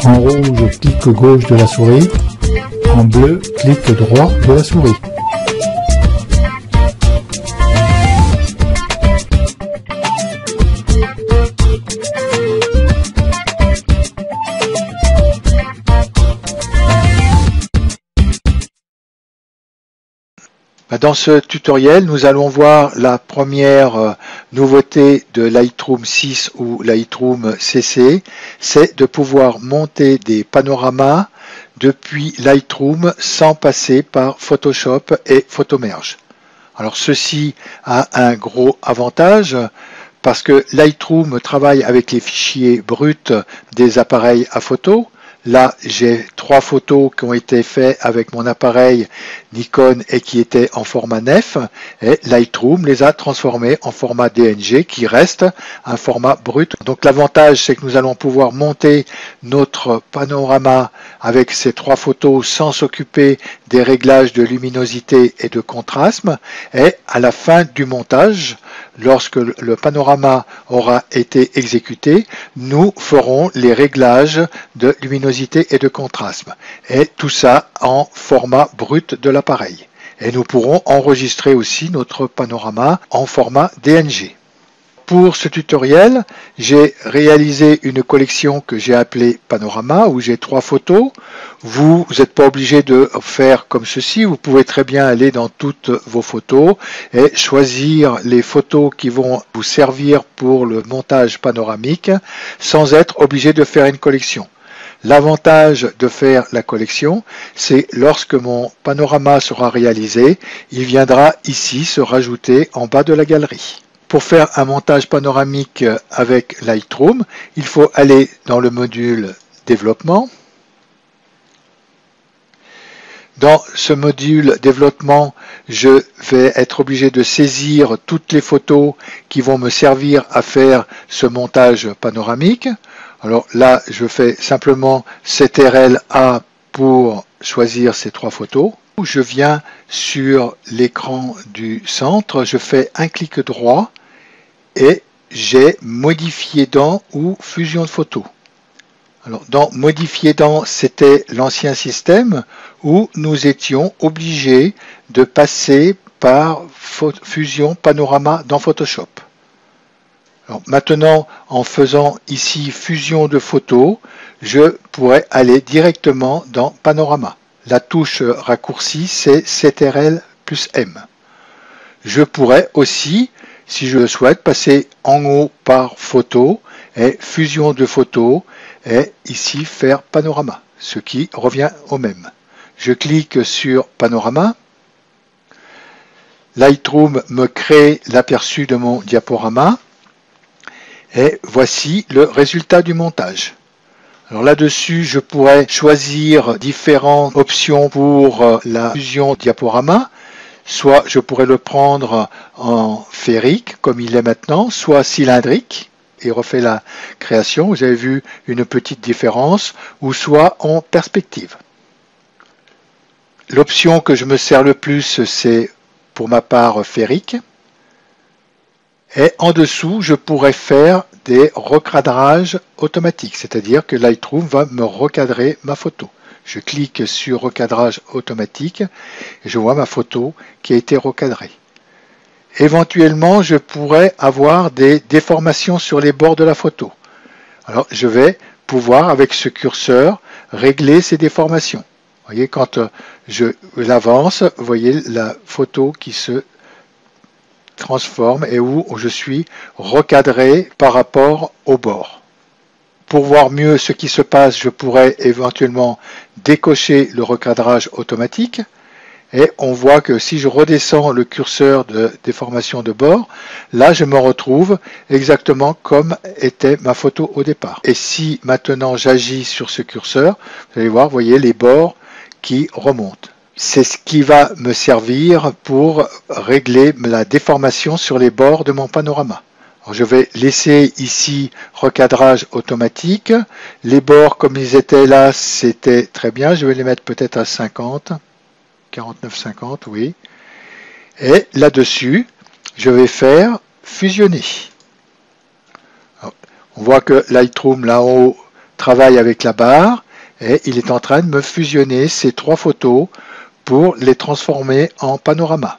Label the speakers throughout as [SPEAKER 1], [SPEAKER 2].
[SPEAKER 1] En rouge, clic gauche de la souris. En bleu, clic droit de la souris.
[SPEAKER 2] Dans ce tutoriel, nous allons voir la première nouveauté de Lightroom 6 ou Lightroom CC, c'est de pouvoir monter des panoramas depuis Lightroom sans passer par Photoshop et Photomerge. Alors ceci a un gros avantage parce que Lightroom travaille avec les fichiers bruts des appareils à photo. Là, j'ai 3 photos qui ont été faites avec mon appareil Nikon et qui étaient en format NEF. Et Lightroom les a transformées en format DNG qui reste un format brut. Donc l'avantage, c'est que nous allons pouvoir monter notre panorama avec ces 3 photos sans s'occuper des réglages de luminosité et de contraste. Et à la fin du montage, lorsque le panorama aura été exécuté, nous ferons les réglages de luminosité et de contraste. Et tout ça en format brut de l'appareil. Et nous pourrons enregistrer aussi notre panorama en format DNG. Pour ce tutoriel, j'ai réalisé une collection que j'ai appelée Panorama, où j'ai 3 photos. Vous n'êtes pas obligé de faire comme ceci, vous pouvez très bien aller dans toutes vos photos et choisir les photos qui vont vous servir pour le montage panoramique sans être obligé de faire une collection. L'avantage de faire la collection, c'est lorsque mon panorama sera réalisé, il viendra ici se rajouter en bas de la galerie. Pour faire un montage panoramique avec Lightroom, il faut aller dans le module développement. Dans ce module développement, je vais être obligé de saisir toutes les photos qui vont me servir à faire ce montage panoramique. Alors là, je fais simplement CTRL-A pour choisir ces 3 photos. Je viens sur l'écran du centre, je fais un clic droit et j'ai modifier dans ou fusion de photos. Alors, dans modifier dans, c'était l'ancien système où nous étions obligés de passer par fusion panorama dans Photoshop. Alors, maintenant, en faisant ici fusion de photos, je pourrais aller directement dans panorama. La touche raccourcie, c'est CTRL plus M. Je pourrais aussi, si je le souhaite, passer en haut par photo et fusion de photos et ici faire panorama, ce qui revient au même. Je clique sur panorama. Lightroom me crée l'aperçu de mon diaporama et voici le résultat du montage. Alors là-dessus, je pourrais choisir différentes options pour la fusion diaporama. Soit je pourrais le prendre en sphérique, comme il est maintenant, soit cylindrique, et refait la création, vous avez vu une petite différence, ou soit en perspective. L'option que je me sers le plus, c'est pour ma part sphérique. Et en dessous, je pourrais faire des recadrages automatiques, c'est-à-dire que Lightroom va me recadrer ma photo. Je clique sur recadrage automatique et je vois ma photo qui a été recadrée. Éventuellement, je pourrais avoir des déformations sur les bords de la photo. Alors, je vais pouvoir, avec ce curseur, régler ces déformations. Vous voyez, quand je l'avance, vous voyez la photo qui se transforme et où je suis recadré par rapport au bord. Pour voir mieux ce qui se passe, je pourrais éventuellement décocher le recadrage automatique. Et on voit que si je redescends le curseur de déformation de bord, là je me retrouve exactement comme était ma photo au départ. Et si maintenant j'agis sur ce curseur, vous allez voir, vous voyez les bords qui remontent. C'est ce qui va me servir pour régler la déformation sur les bords de mon panorama. Alors je vais laisser ici recadrage automatique. Les bords comme ils étaient là, c'était très bien. Je vais les mettre peut-être à 50. 49-50, oui. Et là-dessus, je vais faire fusionner. Alors, on voit que Lightroom, là-haut, travaille avec la barre et il est en train de me fusionner ces 3 photos pour les transformer en panorama.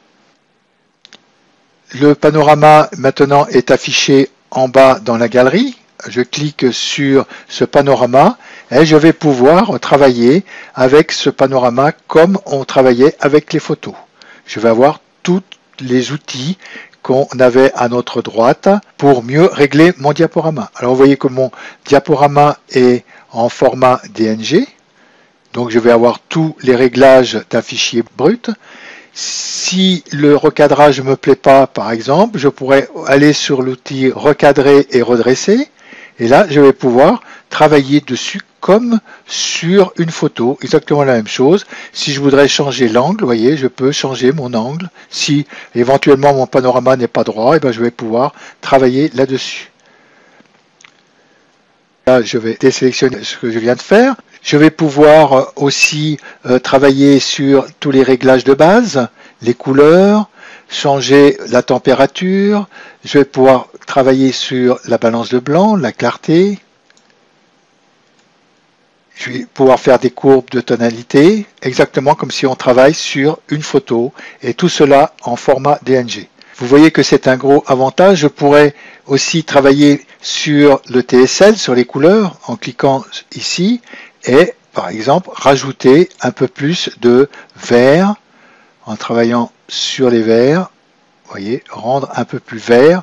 [SPEAKER 2] Le panorama maintenant est affiché en bas dans la galerie. Je clique sur ce panorama et je vais pouvoir travailler avec ce panorama comme on travaillait avec les photos. Je vais avoir tous les outils qu'on avait à notre droite pour mieux régler mon diaporama. Alors vous voyez que mon diaporama est en format DNG, donc je vais avoir tous les réglages d'un fichier brut. Si le recadrage ne me plaît pas, par exemple, je pourrais aller sur l'outil recadrer et redresser, et là je vais pouvoir travailler dessus comme sur une photo, exactement la même chose. Si je voudrais changer l'angle, vous voyez, je peux changer mon angle. Si éventuellement mon panorama n'est pas droit, et bien je vais pouvoir travailler là-dessus. Là, je vais désélectionner ce que je viens de faire. Je vais pouvoir aussi travailler sur tous les réglages de base, les couleurs, changer la température. Je vais pouvoir travailler sur la balance de blanc, la clarté. Je vais pouvoir faire des courbes de tonalité, exactement comme si on travaille sur une photo, et tout cela en format DNG. Vous voyez que c'est un gros avantage. Je pourrais aussi travailler sur le TSL, sur les couleurs, en cliquant ici, et par exemple rajouter un peu plus de vert, en travaillant sur les verts, vous voyez, rendre un peu plus vert,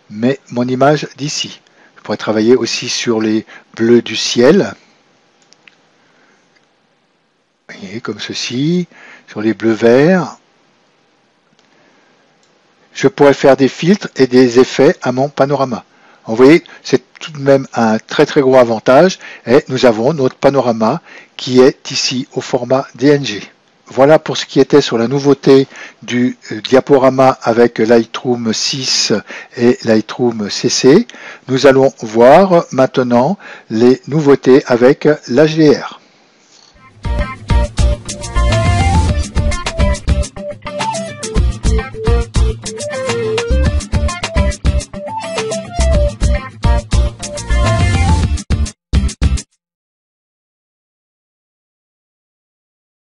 [SPEAKER 2] mais mon image d'ici. Je pourrais travailler aussi sur les bleus du ciel, vous voyez, comme ceci, sur les bleus verts. Je pourrais faire des filtres et des effets à mon panorama. Vous voyez, c'est tout de même un très gros avantage, et nous avons notre panorama qui est ici au format DNG. Voilà pour ce qui était sur la nouveauté du diaporama avec Lightroom 6 et Lightroom CC. Nous allons voir maintenant les nouveautés avec l'HDR.